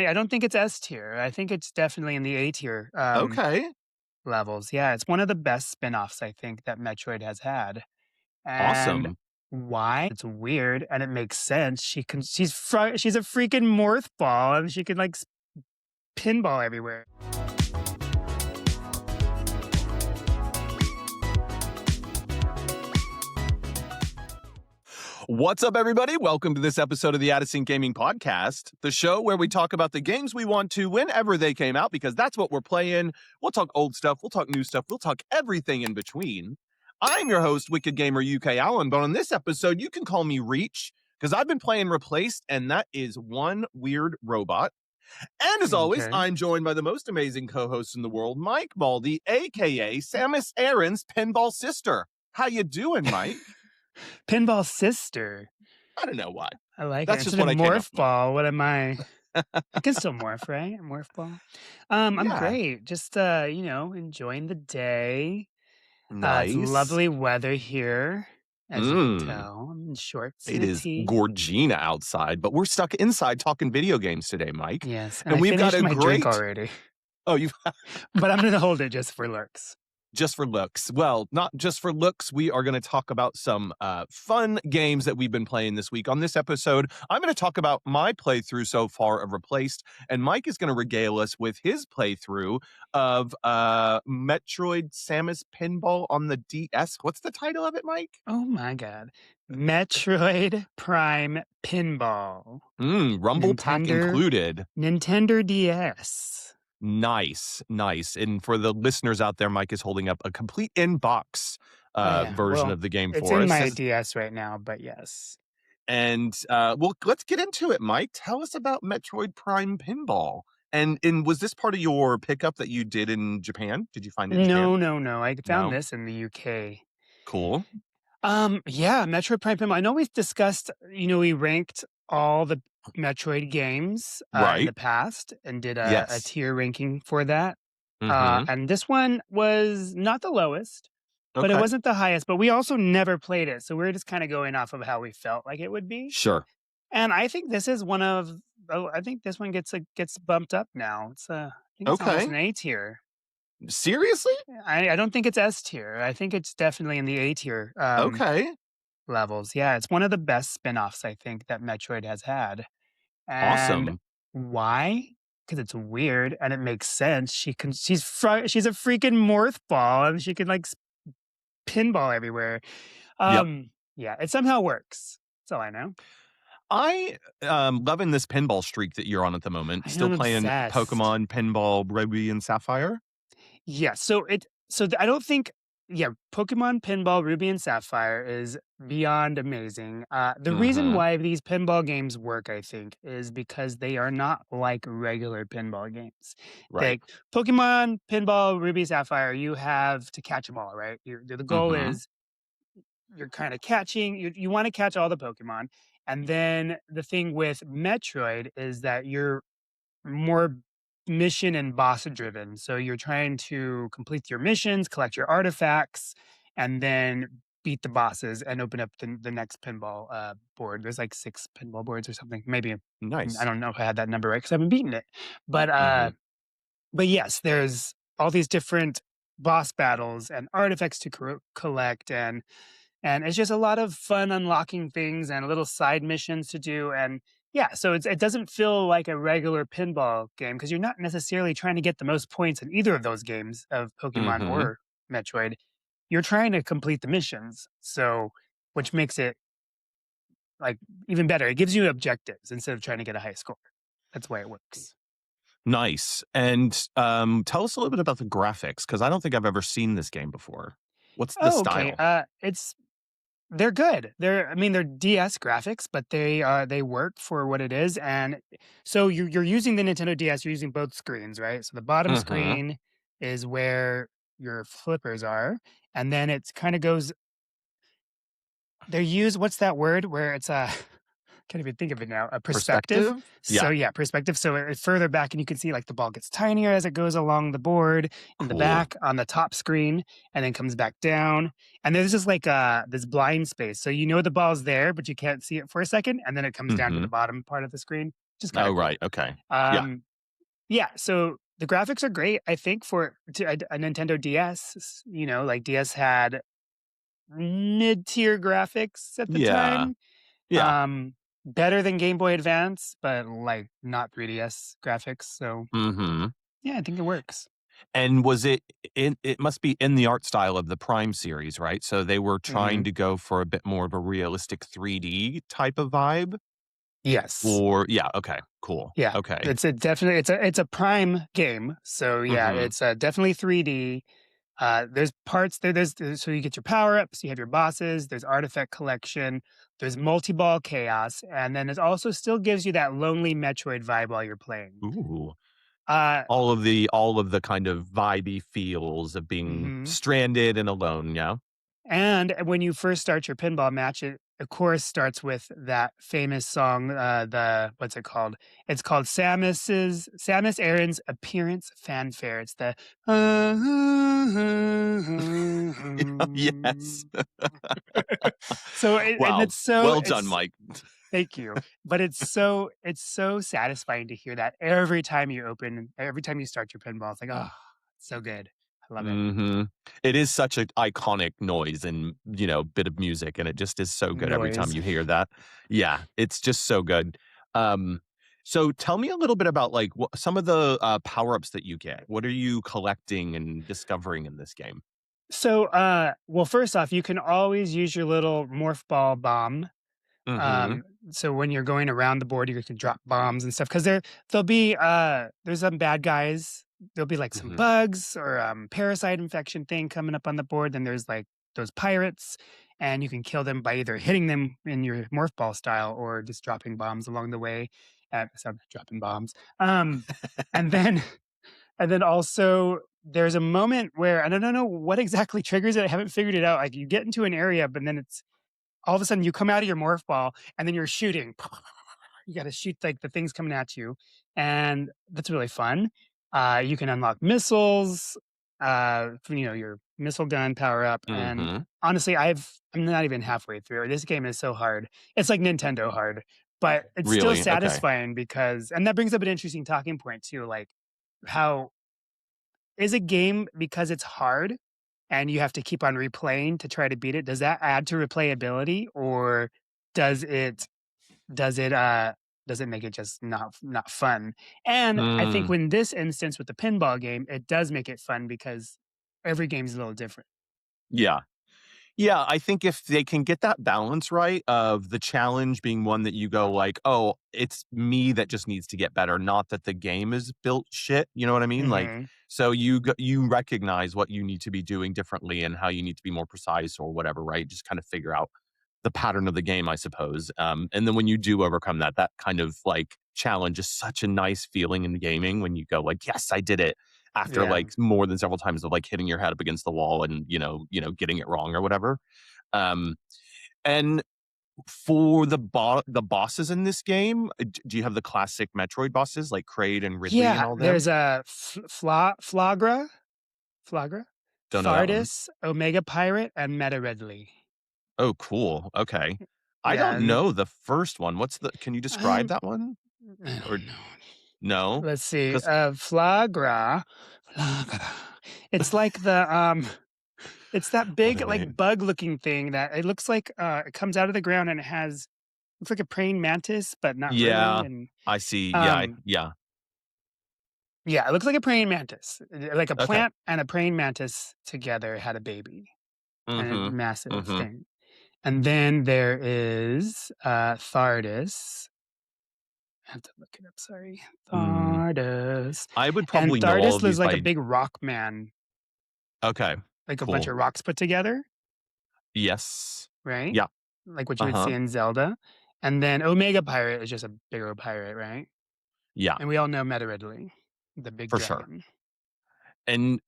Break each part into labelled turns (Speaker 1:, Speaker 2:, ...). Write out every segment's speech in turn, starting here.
Speaker 1: I don't think it's S tier. I think it's definitely in the A tier
Speaker 2: Okay,
Speaker 1: levels. Yeah, it's one of the best spin-offs I think that Metroid has had. And
Speaker 2: awesome.
Speaker 1: why? It's weird and it makes sense. She's a freaking morph ball and she can like pinball everywhere.
Speaker 2: What's up, everybody? Welcome to this episode of the Addison Gaming Podcast, the show where we talk about the games we want to whenever they came out, because that's what we're playing. We'll talk old stuff, we'll talk new stuff, we'll talk everything in between. I'm your host, Wicked Gamer UK Allen, but on this episode, you can call me Reach, because I've been playing Replaced, and that is one weird robot. And as always,
Speaker 1: Okay.
Speaker 2: I'm joined by the most amazing co-host in the world, Mike Baldy, aka Samus Aran's pinball sister. How you doing, Mike?
Speaker 1: Pinball sister.
Speaker 2: I don't know why.
Speaker 1: I like it.
Speaker 2: That's just
Speaker 1: Instead of
Speaker 2: what I came up
Speaker 1: morph
Speaker 2: with.
Speaker 1: ball, what am I? I can still morph, right? Morph ball. I'm
Speaker 2: Yeah,
Speaker 1: great. Just enjoying the day. It's
Speaker 2: nice.
Speaker 1: lovely weather here, as you can
Speaker 2: Mm,
Speaker 1: tell. I'm in shorts and
Speaker 2: it
Speaker 1: a
Speaker 2: is
Speaker 1: tee.
Speaker 2: Gorgina outside, but we're stuck inside talking video games today, Mike.
Speaker 1: Yes, and I
Speaker 2: And we've got
Speaker 1: finished
Speaker 2: a
Speaker 1: my drink
Speaker 2: great.
Speaker 1: already,
Speaker 2: Oh, you
Speaker 1: but I'm gonna hold it just for lurks.
Speaker 2: just for looks. Well, not just for looks. We are going to talk about some fun games that we've been playing this week. On this episode, I'm going to talk about my playthrough so far of Replaced, and Mike is going to regale us with his playthrough of Metroid Samus Pinball on the DS. What's the title of it, Mike?
Speaker 1: Oh my god. Metroid Prime Pinball.
Speaker 2: Rumble pack
Speaker 1: Nintendo
Speaker 2: included.
Speaker 1: Nintendo DS.
Speaker 2: Nice, nice. And for the listeners out there, Mike is holding up a complete in-box
Speaker 1: Oh yeah.
Speaker 2: version
Speaker 1: Well,
Speaker 2: of the game
Speaker 1: it's
Speaker 2: for
Speaker 1: in
Speaker 2: us.
Speaker 1: my DS right now, but yes.
Speaker 2: And well, let's get into it, Mike. Tell us about Metroid Prime Pinball. And was this part of your pickup that you did in Japan? Did you find it in Japan?
Speaker 1: No, no, no. I found
Speaker 2: No.
Speaker 1: this in the UK.
Speaker 2: Cool.
Speaker 1: Yeah, Metroid Prime Pinball. I know we've discussed, we ranked all the Metroid games in
Speaker 2: Right.
Speaker 1: the past and did a
Speaker 2: Yes.
Speaker 1: tier ranking for that.
Speaker 2: Mm-hmm.
Speaker 1: And this one was not the lowest, but it
Speaker 2: Okay.
Speaker 1: wasn't the highest. But we also never played it, so we're just kind of going off of how we felt like it would be.
Speaker 2: Sure.
Speaker 1: And I think this is one of. Oh, I think this one gets bumped up now. I think it's almost
Speaker 2: Okay.
Speaker 1: an A tier.
Speaker 2: Seriously?
Speaker 1: I don't think it's S tier. I think it's definitely in the A tier.
Speaker 2: Okay.
Speaker 1: Levels. Yeah, it's one of the best spin-offs I think that Metroid has had. And
Speaker 2: Awesome.
Speaker 1: why? Because it's weird and it makes sense. She's a freaking morph ball and she can like pinball everywhere.
Speaker 2: Yep.
Speaker 1: Yeah, it somehow works. That's all I know.
Speaker 2: I loving this pinball streak that you're on at the moment.
Speaker 1: I
Speaker 2: Still
Speaker 1: am
Speaker 2: playing
Speaker 1: obsessed.
Speaker 2: Pokemon Pinball Ruby and Sapphire?
Speaker 1: Yeah, I don't think yeah, Pokemon Pinball Ruby and Sapphire is beyond amazing. The reason
Speaker 2: Mm-hmm.
Speaker 1: why these pinball games work, I think, is because they are not like regular pinball games.
Speaker 2: Right.
Speaker 1: Like Pokemon Pinball Ruby Sapphire, you have to catch them all, right? The goal
Speaker 2: Mm-hmm.
Speaker 1: is you're kind of you want to catch all the Pokemon. And then the thing with Metroid is that you're more mission and boss driven. So you're trying to complete your missions, collect your artifacts, and then beat the bosses and open up the next pinball board. There's like 6 pinball boards or something. Maybe I
Speaker 2: Nice.
Speaker 1: don't know if I had that number right because I haven't beaten it. But
Speaker 2: Mm-hmm.
Speaker 1: uh, but yes, there's all these different boss battles and artifacts to collect and it's just a lot of fun unlocking things and little side missions to do. And yeah, so it doesn't feel like a regular pinball game because you're not necessarily trying to get the most points in either of those games of Pokemon
Speaker 2: Mm-hmm.
Speaker 1: or Metroid. You're trying to complete the missions. So, which makes it like even better. It gives you objectives instead of trying to get a high score. That's why it works.
Speaker 2: Nice. And tell us a little bit about the graphics, because I don't think I've ever seen this game before. What's the
Speaker 1: Oh, okay.
Speaker 2: style?
Speaker 1: They're good. They're DS graphics, but they work for what it is. And so you're using the Nintendo DS, you're using both screens, right? So the bottom
Speaker 2: Mm-hmm.
Speaker 1: screen is where your flippers are, and then it kind of goes they use what's that word where it's a can't even think of it now. A perspective.
Speaker 2: Perspective?
Speaker 1: So
Speaker 2: Yeah.
Speaker 1: yeah, perspective. So it's further back, and you can see like the ball gets tinier as it goes along the board in the
Speaker 2: Cool.
Speaker 1: back on the top screen, and then comes back down. And there's just like this blind space, so you know the ball's there, but you can't see it for a second, and then it comes down to
Speaker 2: Mm-hmm.
Speaker 1: the bottom part of the screen. which is kind
Speaker 2: Oh,
Speaker 1: of cool.
Speaker 2: right. Okay. Yeah.
Speaker 1: Um, yeah, so the graphics are great. I think for a Nintendo DS, like DS had mid-tier graphics at the
Speaker 2: Yeah.
Speaker 1: time.
Speaker 2: Yeah.
Speaker 1: Um, Better than Game Boy Advance, but like not 3DS graphics. So
Speaker 2: Mhm.
Speaker 1: yeah, I think it works.
Speaker 2: And was it must be in the art style of the Prime series, right? So they were trying
Speaker 1: Hmm.
Speaker 2: to go for a bit more of a realistic 3D type of vibe?
Speaker 1: Yes.
Speaker 2: Or yeah, okay, cool.
Speaker 1: Yeah.
Speaker 2: Okay.
Speaker 1: It's a Prime game. So yeah,
Speaker 2: Mhm.
Speaker 1: it's definitely 3D. There's parts there. So you get your power ups, you have your bosses. There's artifact collection. There's multi ball chaos, and then it also still gives you that lonely Metroid vibe while you're playing.
Speaker 2: Ooh.
Speaker 1: Uh,
Speaker 2: All of the kind of vibey feels of being
Speaker 1: mhm.
Speaker 2: stranded and alone, yeah?
Speaker 1: And when you first start your pinball match, it of course starts with that famous song. The what's it called? It's called Samus Aran's Appearance Fanfare. It's the
Speaker 2: Yes.
Speaker 1: and
Speaker 2: Wow.
Speaker 1: it's so
Speaker 2: Well done,
Speaker 1: it's
Speaker 2: Mike.
Speaker 1: thank you, but it's so satisfying to hear that every time you start your pinball. It's like oh, it's so good. I love it.
Speaker 2: Mhm. It is such an iconic noise and, bit of music, and it just is so good every time
Speaker 1: Noise.
Speaker 2: you hear that. Yeah, it's just so good. Um, so tell me a little bit about, like, what some of the, power-ups that you get. What are you collecting and discovering in this game?
Speaker 1: So, well, first off, you can always use your little morph ball bomb.
Speaker 2: Mhm.
Speaker 1: Um, so when you're going around the board, you can drop bombs and stuff because there's some bad guys. There'll be like some
Speaker 2: Mhm.
Speaker 1: bugs or parasite infection thing coming up on the board. Then there's like those pirates, and you can kill them by either hitting them in your morph ball style or just dropping bombs along the way. So dropping bombs. And then And then also there's a moment where I don't know what exactly triggers it. I haven't figured it out. Like you get into an area, but then it's all of a sudden you come out of your morph ball and then you're shooting. You got to shoot like the things coming at you, and that's really fun. You can unlock missiles, your missile gun power up, and
Speaker 2: Mhm.
Speaker 1: honestly, I'm not even halfway through. This game is so hard. It's like Nintendo hard, but it's still
Speaker 2: Really? Okay.
Speaker 1: satisfying because, and that brings up an interesting talking point too, like how is a game because it's hard and you have to keep on replaying to try to beat it, does that add to replayability or does it does it, uh does it make it just not fun? And I think
Speaker 2: Mm.
Speaker 1: when this instance with the pinball game, it does make it fun because every game's a little different.
Speaker 2: Yeah. Yeah, I think if they can get that balance right of the challenge being one that you go like, "Oh, it's me that just needs to get better, not that the game is built shit," you know what I mean? Like,
Speaker 1: Mhm.
Speaker 2: so you recognize what you need to be doing differently and how you need to be more precise or whatever, right? Just kind of figure out the pattern of the game, I suppose. And then when you do overcome that, that kind of like challenge is such a nice feeling in gaming when you go like, "Yes, I did it." After
Speaker 1: Yeah.
Speaker 2: like more than several times of like hitting your head up against the wall and getting it wrong or whatever. Um, and for the bosses in this game, do you have the classic Metroid bosses like Kraid and Ridley and
Speaker 1: Yeah,
Speaker 2: all them?
Speaker 1: there's a Flagra,
Speaker 2: Don't know that one.
Speaker 1: Thardis, Omega Pirate, and Meta Ridley.
Speaker 2: Oh, cool. Okay. I
Speaker 1: Yeah,
Speaker 2: don't
Speaker 1: and
Speaker 2: know the first one. Can you describe
Speaker 1: I'm
Speaker 2: that one?
Speaker 1: I
Speaker 2: Or
Speaker 1: don't know.
Speaker 2: no?
Speaker 1: Let's see,
Speaker 2: Because
Speaker 1: Flagra. It's like it's that
Speaker 2: what
Speaker 1: big,
Speaker 2: a
Speaker 1: like,
Speaker 2: name.
Speaker 1: bug-looking thing that it looks like, it comes out of the ground and it looks like a praying mantis, but not really,
Speaker 2: Yeah,
Speaker 1: and,
Speaker 2: I see. Yeah,
Speaker 1: um
Speaker 2: yeah.
Speaker 1: yeah, it looks like a praying mantis. Like a
Speaker 2: Okay.
Speaker 1: plant and a praying mantis together had a baby, and a
Speaker 2: Mhm.
Speaker 1: massive
Speaker 2: Mhm.
Speaker 1: thing. And then there is, Thardis. I have to look it up, sorry.
Speaker 2: Mm.
Speaker 1: Thardis.
Speaker 2: I would
Speaker 1: And
Speaker 2: probably know all
Speaker 1: Thardis
Speaker 2: of
Speaker 1: lives
Speaker 2: these
Speaker 1: like a
Speaker 2: by
Speaker 1: big rock man,
Speaker 2: okay.
Speaker 1: like a bunch
Speaker 2: Cool.
Speaker 1: of rocks put together,
Speaker 2: Yes.
Speaker 1: right?
Speaker 2: Yeah.
Speaker 1: Like what you would see
Speaker 2: Uh-huh.
Speaker 1: in Zelda. And then Omega Pirate is just a bigger pirate, right?
Speaker 2: Yeah,
Speaker 1: And we all know Meta Ridley, the big
Speaker 2: for sure.
Speaker 1: dragon.
Speaker 2: And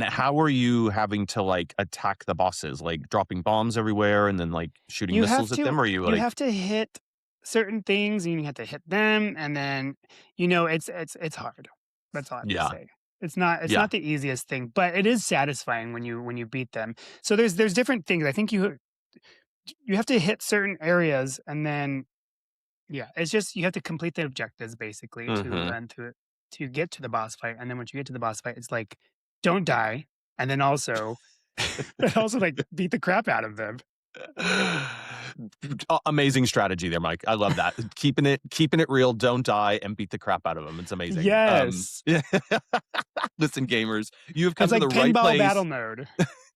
Speaker 2: how are you having to, like, attack the bosses? Like, dropping bombs everywhere and then, like, shooting
Speaker 1: You have
Speaker 2: missiles at
Speaker 1: to
Speaker 2: them? Or are you
Speaker 1: you
Speaker 2: like
Speaker 1: have to hit certain things and you have to hit them and then it's hard. That's all I have to
Speaker 2: yeah,
Speaker 1: say. It's not
Speaker 2: yeah.
Speaker 1: the easiest thing, but it is satisfying when you beat them. So there's different things. I think you have to hit certain areas and then Yeah, it's just you have to complete the objectives basically
Speaker 2: Mhm.
Speaker 1: to get to the boss fight, and then once you get to the boss fight, it's like, don't die, and then also and also, like, beat the crap out of them.
Speaker 2: Amazing strategy there, Mike. I love that. Keeping it real, don't die, and beat the crap out of them. It's amazing.
Speaker 1: Yes.
Speaker 2: Listen, gamers, you have
Speaker 1: It's
Speaker 2: come to
Speaker 1: like
Speaker 2: the right
Speaker 1: pinball battle
Speaker 2: place
Speaker 1: mode.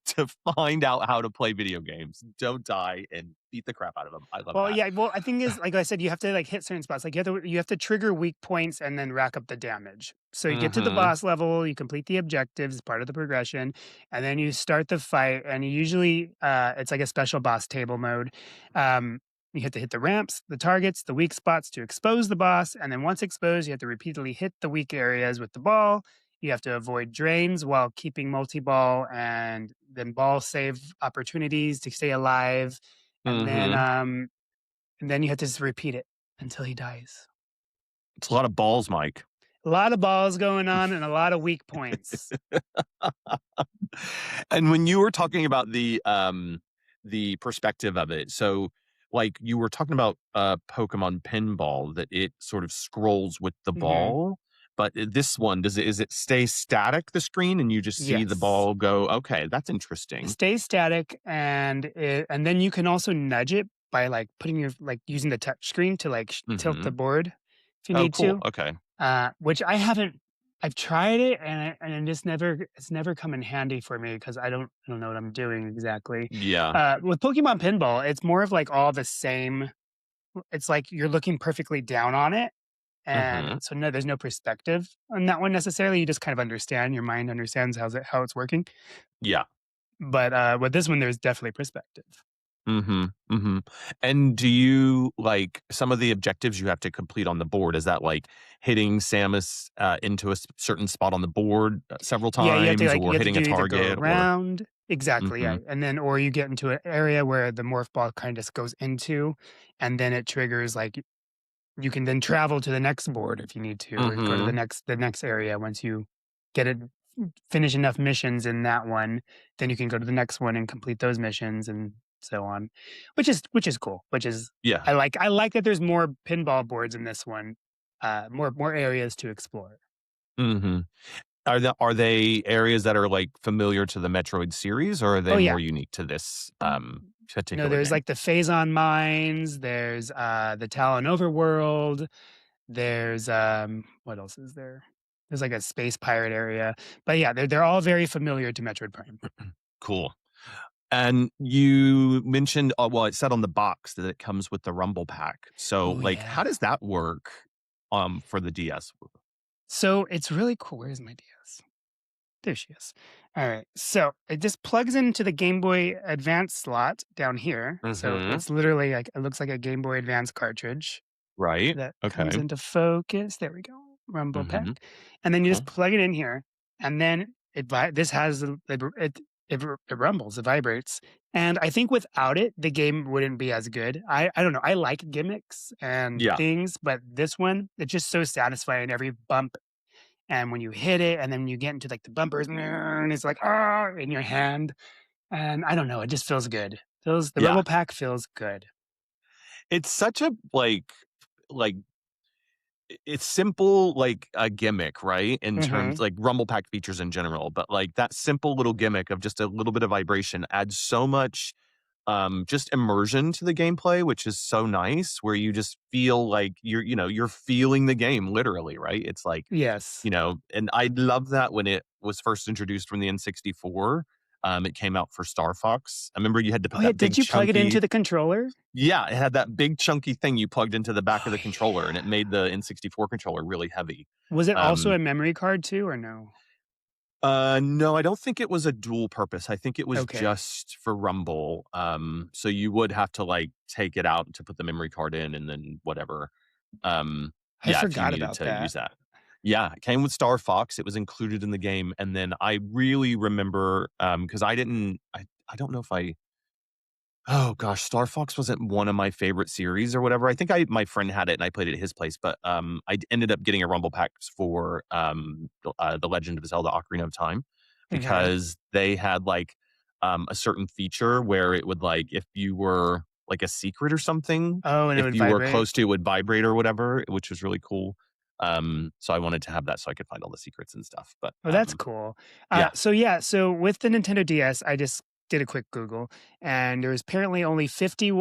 Speaker 2: to find out how to play video games. Don't die and beat the crap out of them. I love
Speaker 1: Well,
Speaker 2: that.
Speaker 1: yeah, well, I think is like I said, you have to, like, hit certain spots, like, you have to trigger weak points and then rack up the damage. So you get to the
Speaker 2: Mhm.
Speaker 1: boss level, you complete the objectives, part of the progression, and then you start the fight, and you usually, it's like a special boss table mode. You have to hit the ramps, the targets, the weak spots to expose the boss, and then once exposed, you have to repeatedly hit the weak areas with the ball. You have to avoid drains while keeping multi-ball and then ball save opportunities to stay alive, and then,
Speaker 2: Mhm.
Speaker 1: and then you have to just repeat it until he dies.
Speaker 2: It's a lot of balls, Mike.
Speaker 1: A lot of balls going on and a lot of weak points.
Speaker 2: And when you were talking about the perspective of it, so, like, you were talking about, Pokemon Pinball, that it sort of scrolls with the
Speaker 1: Mhm.
Speaker 2: ball, but this one, is it stay static, the screen, and you just see the
Speaker 1: Yes.
Speaker 2: ball go, "Okay, that's
Speaker 1: It
Speaker 2: interesting."
Speaker 1: stays static and then you can also nudge it by, like, putting your like, using the touch screen to, like, tilt the
Speaker 2: Mhm.
Speaker 1: board if you
Speaker 2: Oh,
Speaker 1: need
Speaker 2: cool,
Speaker 1: to,
Speaker 2: okay.
Speaker 1: which I haven't I've tried it and it just never come in handy for me because I don't know what I'm doing exactly.
Speaker 2: Yeah.
Speaker 1: With Pokemon Pinball, it's more of, like, all the same. It's like you're looking perfectly down on it. And
Speaker 2: Mhm.
Speaker 1: so, no, there's no perspective on that one necessarily, you just kind of understand, your mind understands how it's working.
Speaker 2: Yeah.
Speaker 1: But, with this one, there's definitely perspective.
Speaker 2: Mhm, mhm. And do you like, some of the objectives you have to complete on the board, is that, like, hitting Samus, into a certain spot on the board, several
Speaker 1: Yeah,
Speaker 2: times,
Speaker 1: you
Speaker 2: or
Speaker 1: have to
Speaker 2: hitting
Speaker 1: do
Speaker 2: a
Speaker 1: either go
Speaker 2: target, or
Speaker 1: around exactly, yeah,
Speaker 2: Mhm,
Speaker 1: and then or you get into an area where the morph ball kind of goes into, and then it triggers, like you can then travel to the next board if you need to, or go to
Speaker 2: mhm.
Speaker 1: the next area once you get it finish enough missions in that one, then you can go to the next one and complete those missions and so on, which is cool, which is
Speaker 2: Yeah.
Speaker 1: I like that there's more pinball boards in this one, more areas to explore.
Speaker 2: Mhm. Are they areas that are, like, familiar to the Metroid series, or are
Speaker 1: Oh,
Speaker 2: they
Speaker 1: yeah.
Speaker 2: more unique to this,
Speaker 1: No,
Speaker 2: particular
Speaker 1: there's,
Speaker 2: game?
Speaker 1: like, the Phazon Mines, there's, the Talon Overworld, there's, what else is there? There's, like, a space pirate area, but, yeah, they're all very familiar to Metroid Prime.
Speaker 2: Cool. And you mentioned, well, it said on the box that it comes with the Rumble Pack. So,
Speaker 1: Oh,
Speaker 2: like, how
Speaker 1: yeah.
Speaker 2: does that work, for the DS?
Speaker 1: So, it's really cool. Where's my DS? There she is. Alright, so, it just plugs into the Game Boy Advance slot down here, so
Speaker 2: Mhm.
Speaker 1: it's literally, like it looks like a Game Boy Advance cartridge.
Speaker 2: Right.
Speaker 1: That comes
Speaker 2: Okay.
Speaker 1: into focus. There we go. Rumble pack,
Speaker 2: Mhm.
Speaker 1: and then you just
Speaker 2: Cool.
Speaker 1: plug it in here, and then this has it rumbles, it vibrates, and I think without it, the game wouldn't be as good. I don't know. I like gimmicks and
Speaker 2: Yeah.
Speaker 1: things, but this one, it's just so satisfying every bump, and when you hit it, and then you get into like the bumpers, and it's like ah in your hand, and I don't know. It just feels good. Feels the
Speaker 2: Yeah.
Speaker 1: rumble pack feels good.
Speaker 2: It's such a, like, it's simple, like a gimmick, right? In terms,
Speaker 1: Hmm.
Speaker 2: like, Rumble Pack features in general, but, like, that simple little gimmick of just a little bit of vibration adds so much, just immersion to the gameplay, which is so nice, where you just feel like you're feeling the game literally, right? It's like,
Speaker 1: Yes.
Speaker 2: and I love that when it was first introduced from the N64, it came out for Star Fox. I remember you had to
Speaker 1: Oh
Speaker 2: put
Speaker 1: yeah.
Speaker 2: that
Speaker 1: Did
Speaker 2: big
Speaker 1: you plug it into
Speaker 2: chunky,
Speaker 1: the controller?
Speaker 2: yeah, it had that big chunky thing you plugged into the back of
Speaker 1: Oh,
Speaker 2: the controller, and it
Speaker 1: yeah.
Speaker 2: made the N64 controller really heavy.
Speaker 1: Was it also
Speaker 2: Um,
Speaker 1: a memory card too, or no?
Speaker 2: no, I don't think it was a dual purpose. I think it was
Speaker 1: Okay.
Speaker 2: just for Rumble. So you would have to, like, take it out to put the memory card in, and then whatever. Um,
Speaker 1: I
Speaker 2: yeah, if you
Speaker 1: forgot
Speaker 2: needed
Speaker 1: about
Speaker 2: to
Speaker 1: that.
Speaker 2: use that. Yeah, it came with Star Fox. It was included in the game, and then I really remember, because I don't know if I oh gosh, Star Fox wasn't one of my favorite series or whatever. I think my friend had it and I played it at his place, but, ended up getting a Rumble Packs for, The Legend of Zelda: Ocarina of Time,
Speaker 1: Okay.
Speaker 2: because they had, like, a certain feature where it would, like, if you were like a secret or something.
Speaker 1: Oh, and it
Speaker 2: If
Speaker 1: would
Speaker 2: you were
Speaker 1: vibrate?
Speaker 2: close to it, would vibrate or whatever, which was really cool. So I wanted to have that so I could find all the secrets and stuff. But
Speaker 1: Oh, that's cool.
Speaker 2: yeah.
Speaker 1: So with the Nintendo DS, I just did a quick Google, and there's apparently only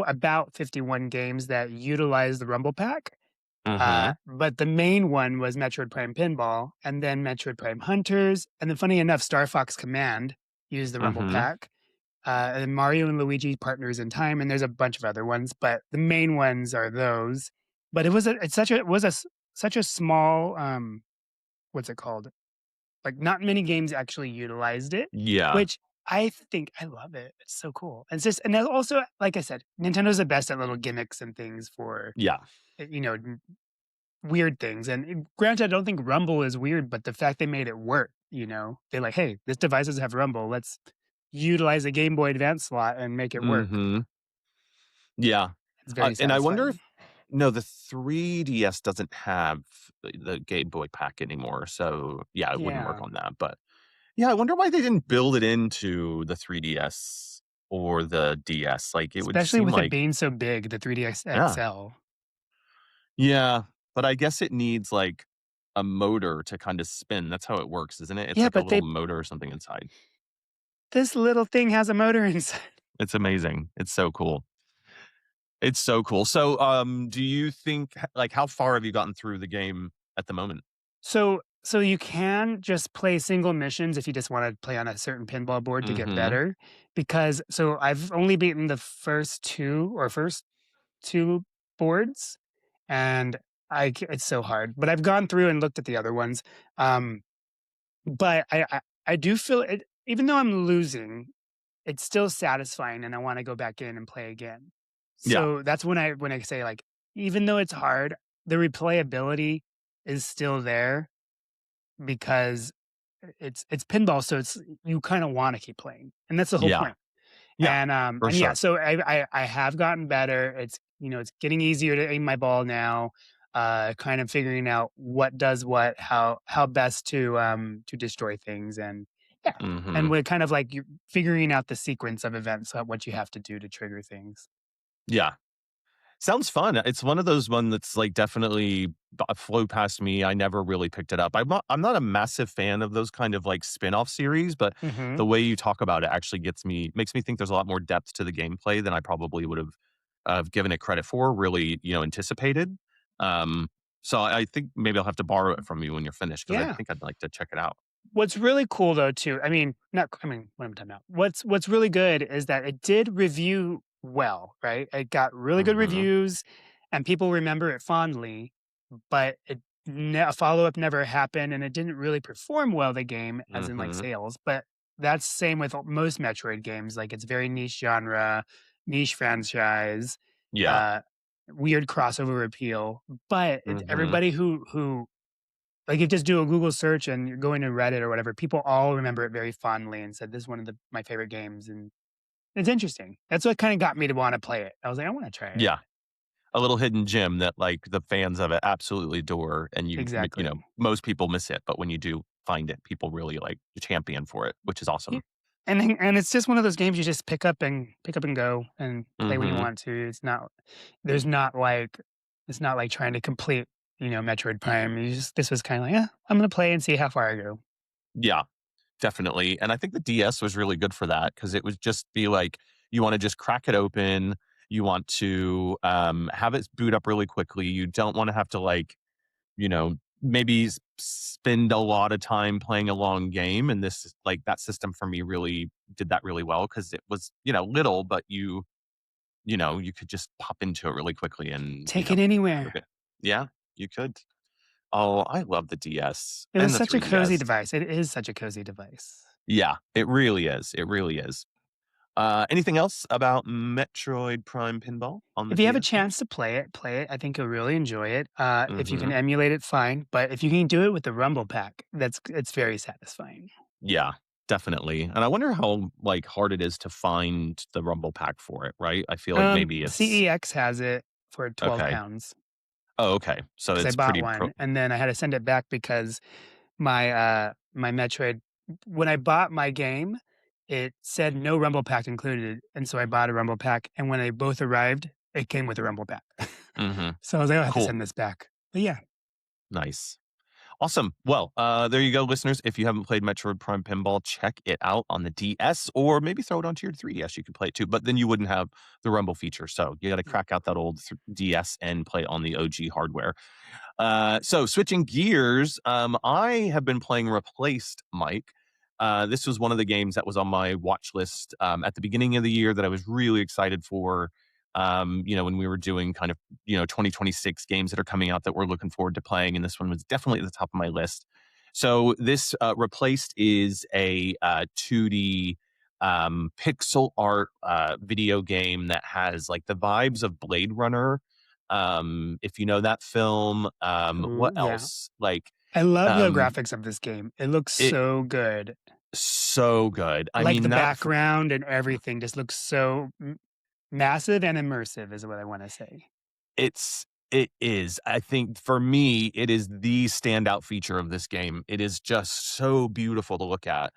Speaker 1: about 51 games that utilize the Rumble Pack.
Speaker 2: Mm-hmm.
Speaker 1: But the main one was Metroid Prime Pinball, and then Metroid Prime Hunters, and then funny enough, Star Fox Command used the Rumble
Speaker 2: Mm-hmm.
Speaker 1: Pack. And Mario and Luigi Partners in Time, and there's a bunch of other ones, but the main ones are those. But it was such a small what's it called? Like not many games actually utilized it,
Speaker 2: Yeah.
Speaker 1: which I think I love it. It's so cool. And it's just and then also, like I said, Nintendo's the best at little gimmicks and things for
Speaker 2: Yeah.
Speaker 1: you know weird things. And granted, I don't think Rumble is weird, but the fact they made it work, they're like, hey, this device doesn't have Rumble. Let's utilize a Game Boy Advance slot and make it work.
Speaker 2: Mm-hmm. Yeah.
Speaker 1: It's very
Speaker 2: And I wonder if
Speaker 1: satisfying.
Speaker 2: no, the 3DS doesn't have the Game Boy pack anymore. So yeah, it wouldn't work
Speaker 1: Yeah.
Speaker 2: on that. But yeah, I wonder why they didn't build it into the 3DS or the DS. Like it would
Speaker 1: Especially
Speaker 2: seem
Speaker 1: with it
Speaker 2: like
Speaker 1: being so big, the 3DS
Speaker 2: yeah.
Speaker 1: XL.
Speaker 2: Yeah. But I guess it needs like a motor to kind of spin. That's how it works, isn't it? It's
Speaker 1: Yeah,
Speaker 2: like a
Speaker 1: but
Speaker 2: little
Speaker 1: they
Speaker 2: motor or something inside.
Speaker 1: this little thing has a motor inside.
Speaker 2: It's amazing. It's so cool. It's so cool. So, do you think like how far have you gotten through the game at the moment?
Speaker 1: So you can just play single missions if you just wanna play on a certain pinball board to get
Speaker 2: Mhm.
Speaker 1: better, because I've only beaten the first 2 boards, and it's so hard, but I've gone through and looked at the other ones, um, but I do feel it even though I'm losing, it's still satisfying, and I wanna go back in and play again.
Speaker 2: Yeah.
Speaker 1: So that's when I say, like, even though it's hard, the replayability is still there because it's pinball, so it's you kinda wanna keep playing, and that's the whole
Speaker 2: Yeah.
Speaker 1: point.
Speaker 2: Yeah. For
Speaker 1: And yeah,
Speaker 2: sure.
Speaker 1: so I have gotten better. It's getting easier to aim my ball now, kind of figuring out what does what, how best to destroy things, and yeah, and
Speaker 2: Mhm.
Speaker 1: we're kind of like you figuring out the sequence of events, what you have to do to trigger things.
Speaker 2: Yeah. Sounds fun. It's one of those one that's like definitely flew past me. I never really picked it up. I'm not a massive fan of those kind of like spin-off series, but
Speaker 1: Mhm.
Speaker 2: the way you talk about it actually makes me think there's a lot more depth to the gameplay than I probably would have given it credit for, really, anticipated. Um, so I think maybe I'll have to borrow it from you when you're finished because I
Speaker 1: Yeah.
Speaker 2: think I'd like to check it out.
Speaker 1: What's really cool though too, I mean, what am I talking about? What's really good is that it did review well, right? It got really good
Speaker 2: Mhm.
Speaker 1: reviews and people remember it fondly, but a follow-up never happened and it didn't really perform well the game as in like
Speaker 2: Mhm.
Speaker 1: sales. But that's same with most Metroid games. Like it's very niche genre, niche franchise,
Speaker 2: Yeah.
Speaker 1: uh weird crossover appeal. But
Speaker 2: Mhm.
Speaker 1: everybody who like, you just do a Google search and you're going to Reddit or whatever, people all remember it very fondly and said, "This is one of my favorite games," and it's interesting. That's what kinda got me to wanna play it. I was like, "I wanna try it."
Speaker 2: Yeah. A little hidden gem that like the fans of it absolutely adore, and
Speaker 1: Exactly.
Speaker 2: most people miss it, but when you do find it, people really like champion for it, which is
Speaker 1: Ye
Speaker 2: awesome.
Speaker 1: and it's just one of those games you just pick up and go and play when you
Speaker 2: Mhm.
Speaker 1: want to. There's not like it's not like trying to complete, Metroid Prime. This was kinda like, "Yeah, I'm gonna play and see how far I go."
Speaker 2: Yeah, definitely, and I think the DS was really good for that because it would just be like, you wanna just crack it open, you want to, have it boot up really quickly, you don't wanna have to, like, maybe spend a lot of time playing a long game, and that system for me really did that really well because it was, little, but you could just pop into it really quickly and,
Speaker 1: Take it anywhere.
Speaker 2: okay. Yeah, you could. Oh, I love the DS
Speaker 1: It was
Speaker 2: and the
Speaker 1: such a cozy
Speaker 2: 3DS.
Speaker 1: device. It is such a cozy device.
Speaker 2: Yeah, it really is. It really is. Anything else about Metroid Prime Pinball on the
Speaker 1: If you have a
Speaker 2: DS there?
Speaker 1: chance to play it. I think you'll really enjoy it. If you can
Speaker 2: Mhm.
Speaker 1: emulate it, fine. But if you can do it with the Rumble Pack, it's very satisfying.
Speaker 2: Yeah, definitely, and I wonder how, like, hard it is to find the rumble pack for it, right? I feel like maybe it's
Speaker 1: CEX has it for
Speaker 2: okay.
Speaker 1: £12
Speaker 2: Oh, okay. So
Speaker 1: because I
Speaker 2: it's
Speaker 1: bought
Speaker 2: pretty pro
Speaker 1: one, and then I had to send it back because my Metroid when I bought my game. it said no Rumble Pack included, and so I bought a Rumble Pack, and when they both arrived, it came with a Rumble Pack.
Speaker 2: Mhm.
Speaker 1: So I was like, "Oh, I have to
Speaker 2: Cool.
Speaker 1: send this back." But yeah,
Speaker 2: Nice. Awesome. Well, there you go, listeners. If you haven't played Metroid Prime Pinball, check it out on the DS, or maybe throw it onto your 3DS. You can play it too, but then you wouldn't have the Rumble feature. So you got to
Speaker 1: mm,
Speaker 2: crack out that old DS and play it on the OG hardware. So switching gears, I have been playing Replaced, Mike. This was one of the games that was on my watch list at the beginning of the year that I was really excited for. When we were doing kind of 2026 games that are coming out that we're looking forward to playing, and this one was definitely at the top of my list. So this Replaced is a 2D pixel art video game that has like the vibes of Blade Runner, if you know that film. What
Speaker 1: ooh, yeah.
Speaker 2: else? Like,
Speaker 1: I love the
Speaker 2: um,
Speaker 1: graphics of this game. It looks
Speaker 2: it
Speaker 1: so good.
Speaker 2: so good. I
Speaker 1: Like,
Speaker 2: mean,
Speaker 1: the background and everything just looks so m massive and immersive is what I wanna say.
Speaker 2: it is. I think for me, it is the standout feature of this game. It is just so beautiful to look at.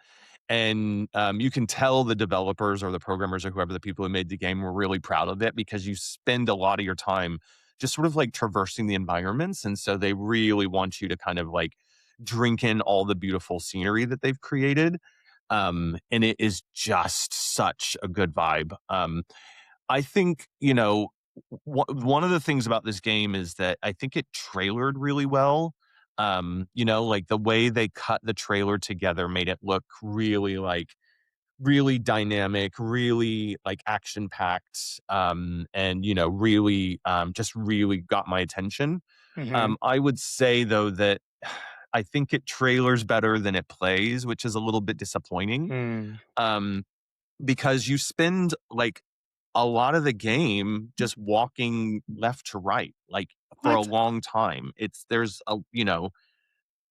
Speaker 2: And you can tell the developers or the programmers or whoever the people who made the game were really proud of it because you spend a lot of your time just sort of like traversing the environments. And so they really want you to kind of like drink in all the beautiful scenery that they've created. And it is just such a good vibe. I think, one of the things about this game is that I think it trailered really well. Like the way they cut the trailer together made it look really like really dynamic, really like action packed, and really just really got my attention.
Speaker 1: Mhm.
Speaker 2: I would say though that I think it trailers better than it plays, which is a little bit disappointing.
Speaker 1: Mm.
Speaker 2: Um, because you spend like a lot of the game just walking left to right, like for a
Speaker 1: What?
Speaker 2: long time.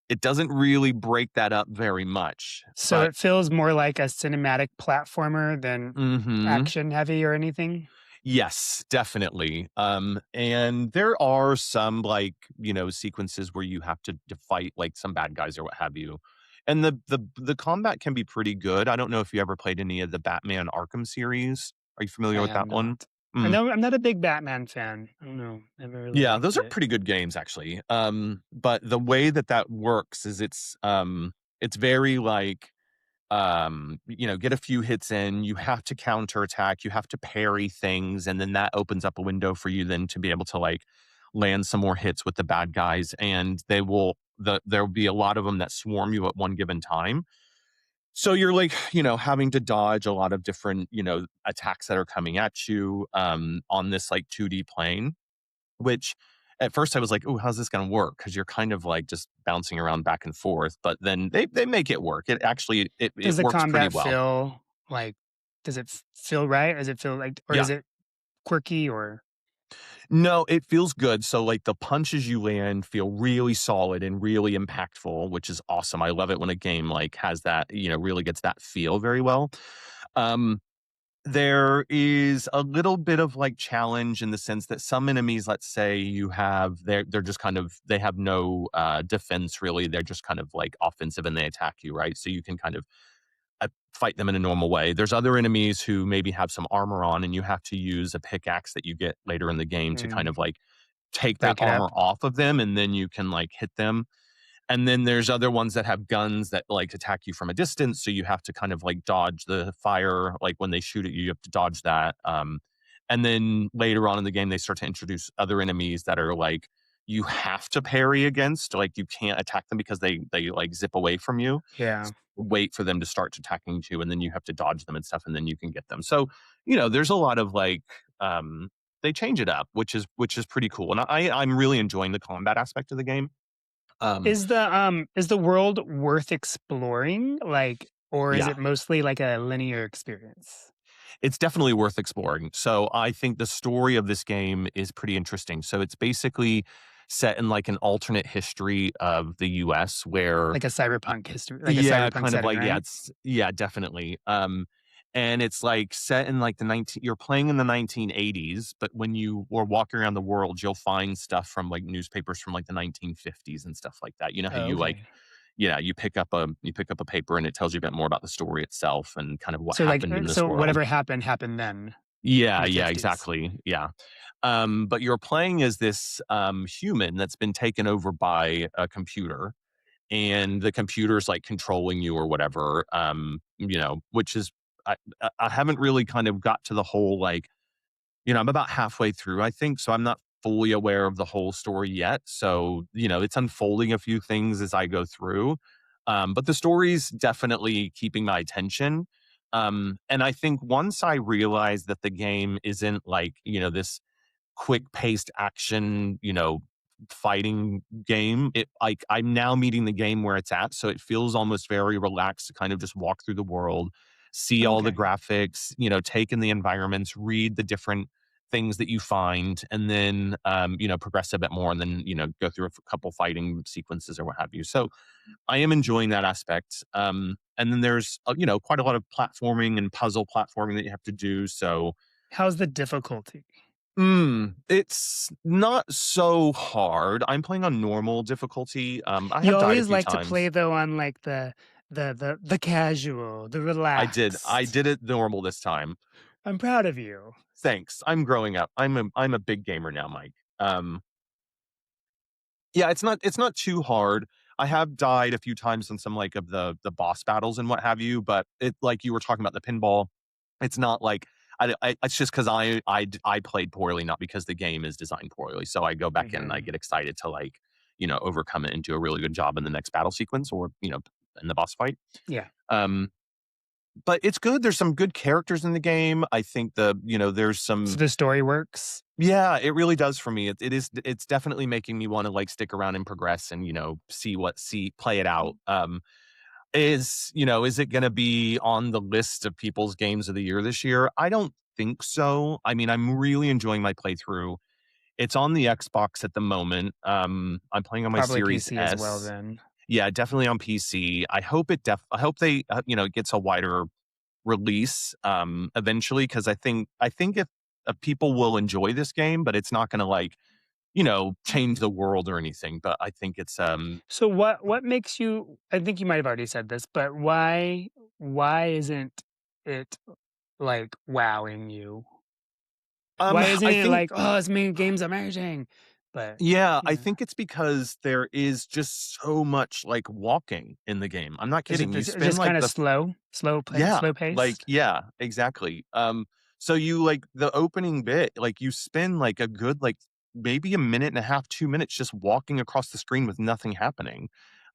Speaker 2: It doesn't really break that up very much.
Speaker 1: So
Speaker 2: But
Speaker 1: it feels more like a cinematic platformer than
Speaker 2: mhm.
Speaker 1: action heavy or anything?
Speaker 2: Yes, definitely. And there are some like, sequences where you have to fight like some bad guys or what have you. And the combat can be pretty good. I don't know if you ever played any of the Batman Arkham series. Are you familiar
Speaker 1: I
Speaker 2: with
Speaker 1: have
Speaker 2: that one?
Speaker 1: not. I
Speaker 2: Mm.
Speaker 1: know I'm not a big Batman fan. I don't know. Never really
Speaker 2: Yeah,
Speaker 1: liked
Speaker 2: those are
Speaker 1: it.
Speaker 2: pretty good games actually. But the way that that works is it's very like get a few hits in, you have to counterattack, you have to parry things, and then that opens up a window for you then to be able to like land some more hits with the bad guys, and there'll be a lot of them that swarm you at one given time. So you're like, having to dodge a lot of different, attacks that are coming at you on this like 2D plane, which at first I was like, "Oh, how's this gonna work?" Because 'Cause you're kind of like just bouncing around back and forth, but then they make it work. It actually it
Speaker 1: Does the
Speaker 2: works pretty
Speaker 1: combat
Speaker 2: well.
Speaker 1: feel like does it feel right? Does it feel like or
Speaker 2: Yeah.
Speaker 1: is it quirky or
Speaker 2: No, it feels good. So, like, the punches you land feel really solid and really impactful, which is awesome. I love it when a game, like, has that, really gets that feel very well. Um, there is a little bit of, like, challenge in the sense that some enemies, let's say you have they're just kind of they have no, defense really. They're just kind of, like, offensive and they attack you, right? So you can kind of fight them in a normal way. There's other enemies who maybe have some armor on, and you have to use a pickaxe that you get later in the game to kind
Speaker 1: mm,
Speaker 2: of like take that
Speaker 1: break it
Speaker 2: armor
Speaker 1: up?
Speaker 2: off of them, and then you can like hit them. And then there's other ones that have guns that like attack you from a distance, so you have to kind of like dodge the fire. Like when they shoot at you, you have to dodge that. And then later on in the game, they start to introduce other enemies that are like you have to parry against. Like you can't attack them because they like zip away from you.
Speaker 1: Yeah.
Speaker 2: Wait for them to start attacking you, and then you have to dodge them and stuff, and then you can get them. So, there's a lot of like they change it up, which is pretty cool. And I'm really enjoying the combat aspect of the game. Um,
Speaker 1: Is the world worth exploring? Like, or is
Speaker 2: yeah,
Speaker 1: it mostly like a linear experience?
Speaker 2: it's definitely worth exploring. So I think the story of this game is pretty interesting. So it's basically set in like an alternate history of the US where
Speaker 1: Like a cyberpunk history, like a
Speaker 2: yeah,
Speaker 1: cyberpunk
Speaker 2: kind of
Speaker 1: setting,
Speaker 2: like
Speaker 1: right?
Speaker 2: yeah, definitely. And it's like set in like you're playing in the 1980s, but when you were walking around the world, you'll find stuff from like newspapers from like the 1950s and stuff like that. You know how
Speaker 1: Oh,
Speaker 2: you like
Speaker 1: okay.
Speaker 2: yeah, you pick up a paper and it tells you a bit more about the story itself and kind of what
Speaker 1: So, like,
Speaker 2: happened in this
Speaker 1: so
Speaker 2: world.
Speaker 1: whatever happened, happened then in
Speaker 2: Yeah,
Speaker 1: the
Speaker 2: yeah,
Speaker 1: 50s.
Speaker 2: exactly. Yeah. But you're playing as this human that's been taken over by a computer, and the computer's like controlling you or whatever. Which is I haven't really kind of got to the whole like, I'm about halfway through, I think, so I'm not fully aware of the whole story yet. So, it's unfolding a few things as I go through. But the story's definitely keeping my attention. And I think once I realized that the game isn't like, this quick paced action, fighting game. It like I'm now meeting the game where it's at, so it feels almost very relaxed to kind of just walk through the world, see all the
Speaker 1: Okay.
Speaker 2: graphics, take in the environments, read the different things that you find, and then progress a bit more, and then go through a couple fighting sequences or what have you. So I am enjoying that aspect. And then there's quite a lot of platforming and puzzle platforming that you have to do. So
Speaker 1: How's the difficulty?
Speaker 2: it's not so hard. I'm playing on normal difficulty. I
Speaker 1: You
Speaker 2: have died a
Speaker 1: always
Speaker 2: few
Speaker 1: like to play,
Speaker 2: times.
Speaker 1: though, on, like, the casual, the
Speaker 2: I
Speaker 1: relaxed.
Speaker 2: did it normal this time.
Speaker 1: I'm proud of you.
Speaker 2: Thanks. I'm growing up. I'm a big gamer now, Mike. Um, yeah, it's not too hard. I have died a few times in some like of the boss battles and what have you, but it like you were talking about the pinball, it's not like it's just because I played poorly, not because the game is designed poorly. So I go back in and I
Speaker 1: Mhm.
Speaker 2: get excited to like, overcome it and do a really good job in the next battle sequence or, in the boss fight.
Speaker 1: Yeah.
Speaker 2: Um, but it's good. There's some good characters in the game. I think there's
Speaker 1: So
Speaker 2: some,
Speaker 1: the story works?
Speaker 2: yeah, it really does for me. It's definitely making me want to like stick around and progress and, see play it out. Is it gonna be on the list of people's games of the year this year? I don't think so. I mean, I'm really enjoying my playthrough. It's on the Xbox at the moment. I'm playing on my
Speaker 1: Probably
Speaker 2: Series
Speaker 1: PC as well
Speaker 2: S.
Speaker 1: then.
Speaker 2: Yeah, definitely on PC. I hope they, it gets a wider release, eventually, because I think if people will enjoy this game, but it's not gonna, like, change the world or anything, but I think it's,
Speaker 1: So what makes you, I think you might have already said this, but why isn't it, like, wowing you? Why isn't
Speaker 2: I
Speaker 1: it
Speaker 2: think
Speaker 1: like, "Oh, this main game's amazing," but,
Speaker 2: yeah, I
Speaker 1: yeah.
Speaker 2: think it's because there is just so much, like, walking in the game. I'm not
Speaker 1: Is it
Speaker 2: kidding. You
Speaker 1: just
Speaker 2: spend, like,
Speaker 1: kinda
Speaker 2: the yeah,
Speaker 1: slow
Speaker 2: like,
Speaker 1: paced?
Speaker 2: yeah, exactly. So you like, the opening bit, like, you spend, like, a good, like, maybe a minute and a half, 2 minutes just walking across the screen with nothing happening,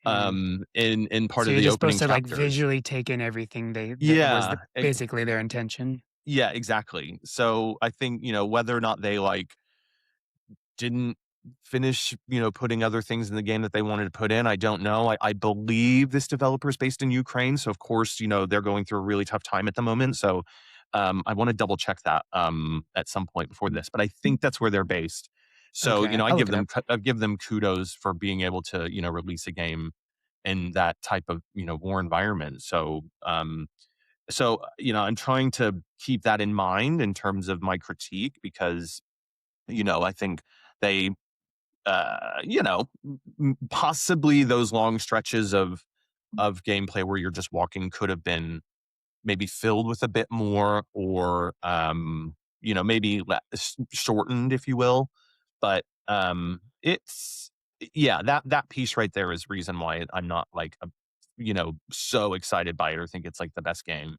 Speaker 1: Mm.
Speaker 2: in part
Speaker 1: So
Speaker 2: of
Speaker 1: you're
Speaker 2: the
Speaker 1: just supposed
Speaker 2: opening
Speaker 1: to, like,
Speaker 2: chapters.
Speaker 1: visually take in everything that was
Speaker 2: Yeah,
Speaker 1: basically their intention?
Speaker 2: yeah, exactly. So I think, whether or not they, like, didn't finish, putting other things in the game that they wanted to put in. I don't know. I believe this developer is based in Ukraine, so of course, they're going through a really tough time at the moment. So I want to double check that at some point before this, but I think that's where they're based. So
Speaker 1: Okay,
Speaker 2: I
Speaker 1: I'll
Speaker 2: give
Speaker 1: look it
Speaker 2: them
Speaker 1: up.
Speaker 2: I give them kudos for being able to release a game in that type of war environment. So I'm trying to keep that in mind in terms of my critique because I think they possibly those long stretches of gameplay where you're just walking could have been maybe filled with a bit more or maybe shortened, if you will. But it's yeah, that piece right there is reason why I'm not like so excited by it or think it's like the best game.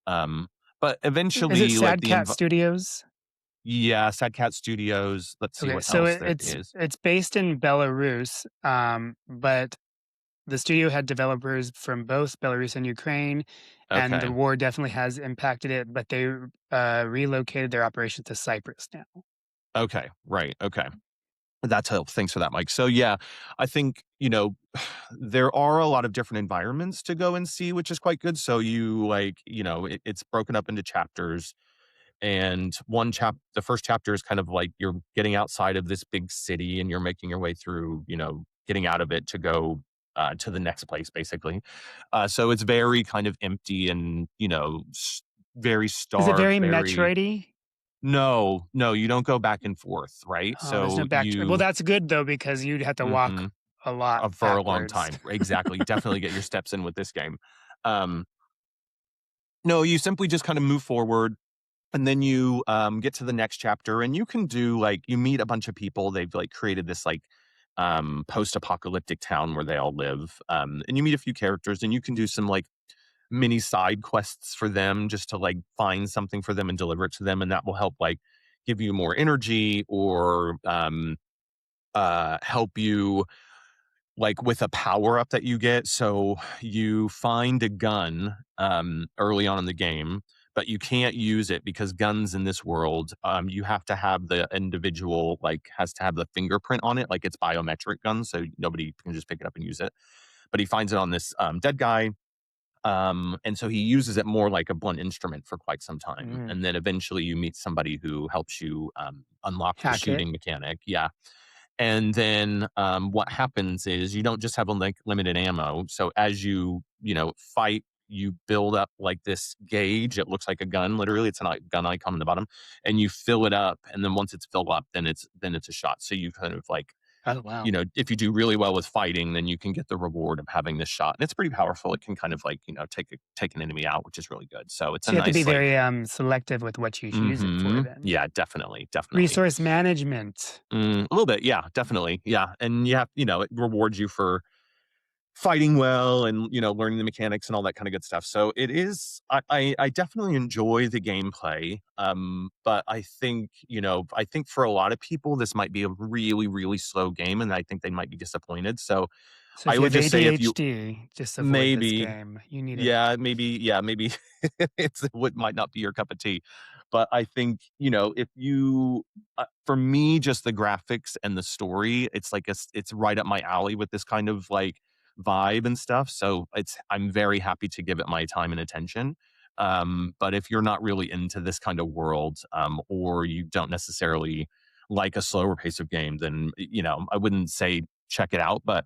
Speaker 2: Um, but
Speaker 1: Is it
Speaker 2: eventually, like
Speaker 1: Sad Cat Studios?
Speaker 2: yeah, Sad Cat Studios. Let's see
Speaker 1: Okay,
Speaker 2: what
Speaker 1: so
Speaker 2: else there is.
Speaker 1: it's based in Belarus, but the studio had developers from both Belarus and Ukraine, and the
Speaker 2: Okay.
Speaker 1: war definitely has impacted it, but they, relocated their operations to Cyprus now.
Speaker 2: Okay, right, okay. That's helpful. Thanks for that, Mike. So, yeah, I think, there are a lot of different environments to go and see, which is quite good. So you like, it's broken up into chapters. And the first chapter is kind of like you're getting outside of this big city and you're making your way through, getting out of it to go to the next place, basically. So it's very kind of empty and, very
Speaker 1: Is it
Speaker 2: stark,
Speaker 1: very
Speaker 2: very
Speaker 1: Metroidy?
Speaker 2: no, you don't go back and forth, right?
Speaker 1: Oh, there's no
Speaker 2: So
Speaker 1: well, that's good though because you'd have to walk
Speaker 2: mhm.
Speaker 1: a lot
Speaker 2: for a long
Speaker 1: backwards.
Speaker 2: time. Exactly. Definitely get your steps in with this game. Um, no, you simply just kind of move forward and then you get to the next chapter and you can do like you meet a bunch of people. They've like created this like post-apocalyptic town where they all live. And you meet a few characters and you can do some like mini side quests for them just to like find something for them and deliver it to them. And that will help like give you more energy or help you like with a power up that you get. So you find a gun early on in the game, but you can't use it because guns in this world, you have to have the individual like has to have the fingerprint on it, like it's biometric gun, so nobody can just pick it up and use it. But he finds it on this dead guy. And so he uses it more like a blunt instrument for quite some time.
Speaker 1: Mm,
Speaker 2: And then eventually you meet somebody who helps you unlock the
Speaker 1: hack it.
Speaker 2: shooting mechanic. Yeah. And then what happens is you don't just have like limited ammo. So as you fight, you build up like this gauge. It looks like a gun. Literally, it's a gun icon on the bottom, and you fill it up. And then once it's filled up, then it's a shot. So you kind of like
Speaker 1: Oh, wow.
Speaker 2: if you do really well with fighting, then you can get the reward of having this shot. And it's pretty powerful. It can kind of like take an enemy out, which is really good. So it's a
Speaker 1: So you have to be
Speaker 2: nice like.
Speaker 1: very, selective with what you use it for
Speaker 2: Hmm.
Speaker 1: then.
Speaker 2: Yeah, definitely, definitely.
Speaker 1: Resource management.
Speaker 2: A little bit, yeah, definitely, yeah, and it rewards you for fighting well and learning the mechanics and all that kind of good stuff. So it is. I definitely enjoy the gameplay, but I think for a lot of people this might be a really really slow game, and I think they might be disappointed. So
Speaker 1: So if
Speaker 2: I
Speaker 1: you
Speaker 2: would
Speaker 1: have
Speaker 2: just say if you
Speaker 1: ADHD, just avoid this
Speaker 2: maybe
Speaker 1: game. You need it.
Speaker 2: yeah, maybe it's what might not be your cup of tea. But I think, if you for me, just the graphics and the story, it's like it's right up my alley with this kind of like vibe and stuff. So I'm very happy to give it my time and attention. But if you're not really into this kind of world, or you don't necessarily like a slower pace of game, then I wouldn't say check it out. But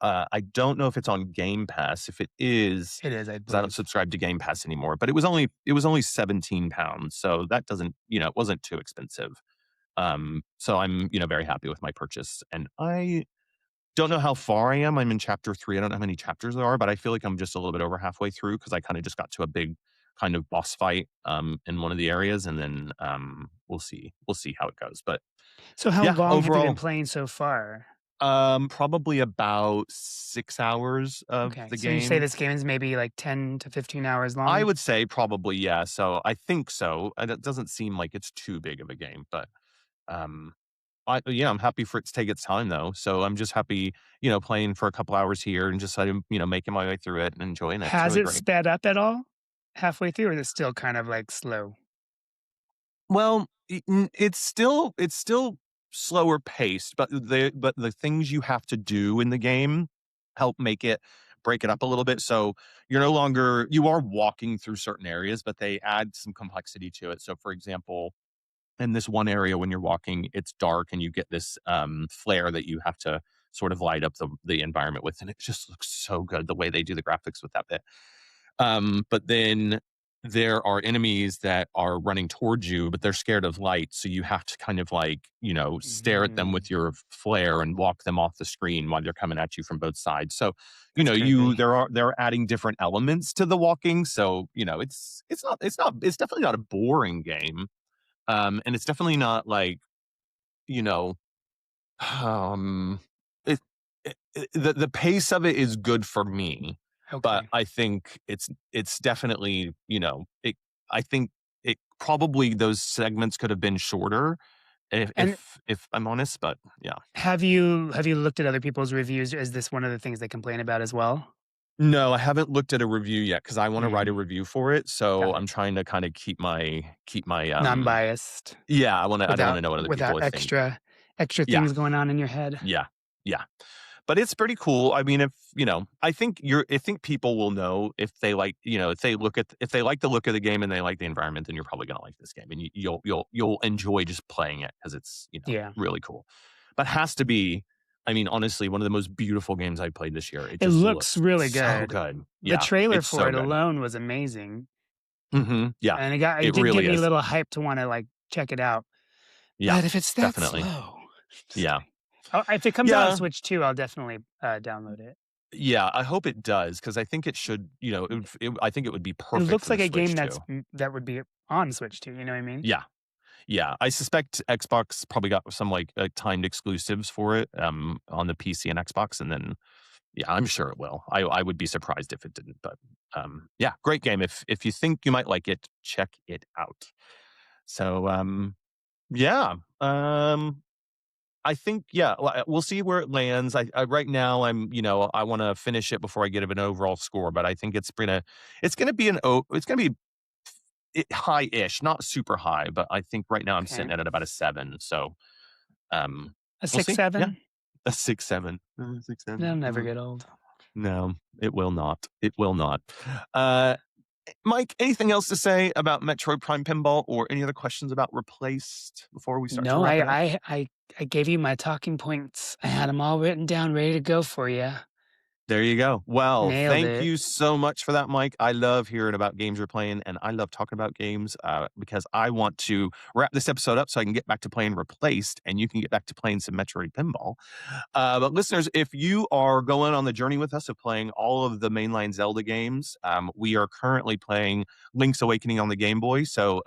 Speaker 2: I don't know if it's on Game Pass. If it is,
Speaker 1: It is, I
Speaker 2: because I don't
Speaker 1: believe.
Speaker 2: subscribe to Game Pass anymore, but it was only £17, so that doesn't it wasn't too expensive. So I'm very happy with my purchase, and I don't know how far I am. I'm in chapter 3. I don't know how many chapters there are, but I feel like I'm just a little bit over halfway through because I kind of just got to a big kind of boss fight in one of the areas, and then we'll see how it goes. But
Speaker 1: So how
Speaker 2: yeah,
Speaker 1: long have you been
Speaker 2: overall,
Speaker 1: playing so far?
Speaker 2: probably about 6 hours of
Speaker 1: Okay,
Speaker 2: the
Speaker 1: so you say
Speaker 2: game.
Speaker 1: this game is maybe like 10 to 15 hours
Speaker 2: I
Speaker 1: long?
Speaker 2: would say probably, yeah. So I think so. And it doesn't seem like it's too big of a game, but um yeah, I'm happy for it to take its time though. So I'm just happy, playing for a couple hours here and just making my way through it and enjoying it. It's
Speaker 1: Has
Speaker 2: really
Speaker 1: it
Speaker 2: great.
Speaker 1: sped up at all halfway through, or is it still kind of like slow?
Speaker 2: Well, it's still slower paced, but the things you have to do in the game help break it up a little bit. So you are walking through certain areas, but they add some complexity to it. So for example, in this one area when you're walking, it's dark and you get this flare that you have to sort of light up the environment with, and it just looks so good the way they do the graphics with that bit. But then there are enemies that are running towards you, but they're scared of light. So you have to kind of like, stare at them
Speaker 1: Mhm.
Speaker 2: with your flare and walk them off the screen while they're coming at you from both sides. So,
Speaker 1: That's
Speaker 2: you
Speaker 1: creepy.
Speaker 2: they're adding different elements to the walking. So, it's definitely not a boring game. And it's definitely not like, you know, um, it, the pace of it is good for me, but
Speaker 1: Okay.
Speaker 2: I think it's definitely I think it probably those segments could have been shorter if
Speaker 1: And
Speaker 2: if I'm honest, but yeah.
Speaker 1: have you looked at other people's reviews? Is this one of the things they complain about as well?
Speaker 2: No, I haven't looked at a review yet because I want to write a
Speaker 1: Mm,
Speaker 2: review for it. So
Speaker 1: got it.
Speaker 2: I'm trying to kind of keep my
Speaker 1: Non-biased,
Speaker 2: yeah. I don't want
Speaker 1: without
Speaker 2: to know what other
Speaker 1: without
Speaker 2: people think.
Speaker 1: extra
Speaker 2: Yeah,
Speaker 1: things going on in your head.
Speaker 2: yeah, yeah. But it's pretty cool. I mean, I think people will know if they like, if they like the look of the game and they like the environment, then you're probably going to like this game, and you'll enjoy just playing it because it's
Speaker 1: Yeah.
Speaker 2: really cool. But has to be, I mean, honestly, one of the most beautiful games I played this year. It
Speaker 1: It
Speaker 2: just
Speaker 1: looks
Speaker 2: looks
Speaker 1: really
Speaker 2: so
Speaker 1: good.
Speaker 2: good.
Speaker 1: The
Speaker 2: Yeah,
Speaker 1: trailer
Speaker 2: it's
Speaker 1: for
Speaker 2: so
Speaker 1: it
Speaker 2: good.
Speaker 1: alone was amazing,
Speaker 2: Yeah,
Speaker 1: and it
Speaker 2: it
Speaker 1: did get
Speaker 2: really
Speaker 1: me a
Speaker 2: is.
Speaker 1: little hyped to wanna, like, check it out.
Speaker 2: Yeah,
Speaker 1: But if it's that
Speaker 2: definitely.
Speaker 1: slow, just
Speaker 2: Yeah.
Speaker 1: kidding. Oh, if it comes out on
Speaker 2: Yeah,
Speaker 1: Switch too, I'll definitely, download it.
Speaker 2: yeah, I hope it does because I think it should, I think it would be
Speaker 1: It
Speaker 2: perfect
Speaker 1: looks
Speaker 2: for
Speaker 1: like
Speaker 2: the
Speaker 1: a game
Speaker 2: Switch
Speaker 1: that's
Speaker 2: too.
Speaker 1: that would be on Switch too, you know what I mean?
Speaker 2: Yeah. Yeah, I suspect Xbox probably got some, timed exclusives for it, on the PC and Xbox, and then yeah, I'm sure it will. I would be surprised if it didn't, but, yeah, great game. If you think you might like it, check it out. So, yeah, I think, yeah, we'll see where it lands. I right now, I wanna finish it before I give it an overall score, but I think it's gonna be high-ish, not super high, but I think right now I'm
Speaker 1: Okay.
Speaker 2: sitting at about a 7. So, um,
Speaker 1: A
Speaker 2: we'll
Speaker 1: six,
Speaker 2: see. Yeah,
Speaker 1: seven?
Speaker 2: a 6, 7. 6,
Speaker 1: They'll
Speaker 2: 7.
Speaker 1: never get old.
Speaker 2: No, it will not. It will not. Uh, Mike, anything else to say about Metroid Prime Pinball or any other questions about Replaced before we start to
Speaker 1: No,
Speaker 2: wrap it up?
Speaker 1: I gave you my talking points. I had them all written down, ready to go for you.
Speaker 2: There you go. Well,
Speaker 1: Nailed
Speaker 2: thank
Speaker 1: it.
Speaker 2: you so much for that, Mike. I love hearing about games you're playing, and I love talking about games because I want to wrap this episode up so I can get back to playing Replaced, and you can get back to playing some Metroid Pinball. But listeners, if you are going on the journey with us of playing all of the mainline Zelda games, we are currently playing Link's Awakening on the Game Boy. So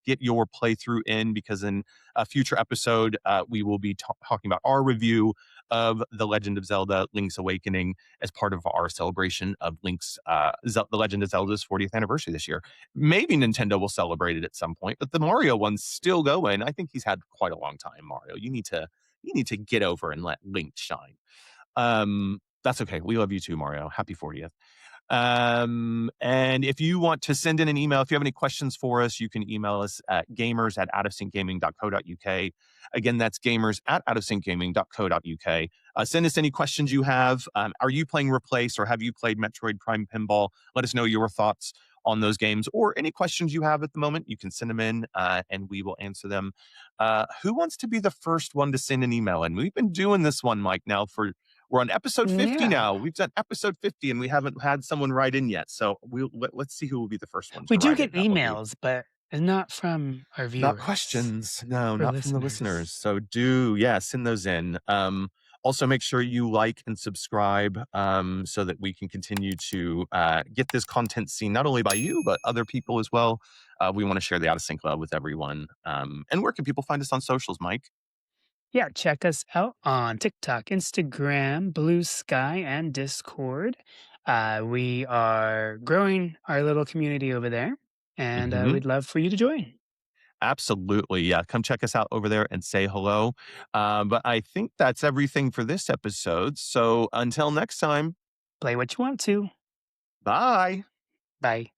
Speaker 2: get your playthrough in because in a future episode, we will be talking about our review of The Legend of Zelda Link's Awakening as part of our celebration of The Legend of Zelda's 40th anniversary this year. Maybe Nintendo will celebrate it at some point, but the Mario one's still going. I think he's had quite a long time, Mario. You need to get over and let Link shine. That's okay. We love you too, Mario. Happy 40th. And if you want to send in an email, if you have any questions for us, you can email us at gamers@outofsyncgaming.co.uk. Again, that's gamers@outofsyncgaming.co.uk. Send us any questions you have. Are you playing Replace or have you played Metroid Prime Pinball? Let us know your thoughts on those games or any questions you have at the moment. You can send them in and we will answer them. Who wants to be the first one to send an email? And we've been doing this one, Mike, now we're on episode 50
Speaker 1: Yeah.
Speaker 2: now. We've done episode 50 and we haven't had someone write in yet. So let's see who will be the first one
Speaker 1: We
Speaker 2: to
Speaker 1: do
Speaker 2: write in.
Speaker 1: get
Speaker 2: That would be
Speaker 1: emails, but not from our
Speaker 2: not
Speaker 1: viewers
Speaker 2: questions. No,
Speaker 1: or
Speaker 2: not from the listeners.
Speaker 1: listeners.
Speaker 2: So yeah, send those in. Also make sure you like and subscribe so that we can continue to get this content seen not only by you, but other people as well. We want to share the Out of Sync Love with everyone. And where can people find us on socials, Mike?
Speaker 1: Yeah, check us out on TikTok, Instagram, Blue Sky, and Discord. We are growing our little community over there, and
Speaker 2: Hmm.
Speaker 1: we'd love for you to join.
Speaker 2: Absolutely. Yeah. Come check us out over there and say hello. But I think that's everything for this episode. So until next time,
Speaker 1: Play what you want to.
Speaker 2: bye.
Speaker 1: Bye.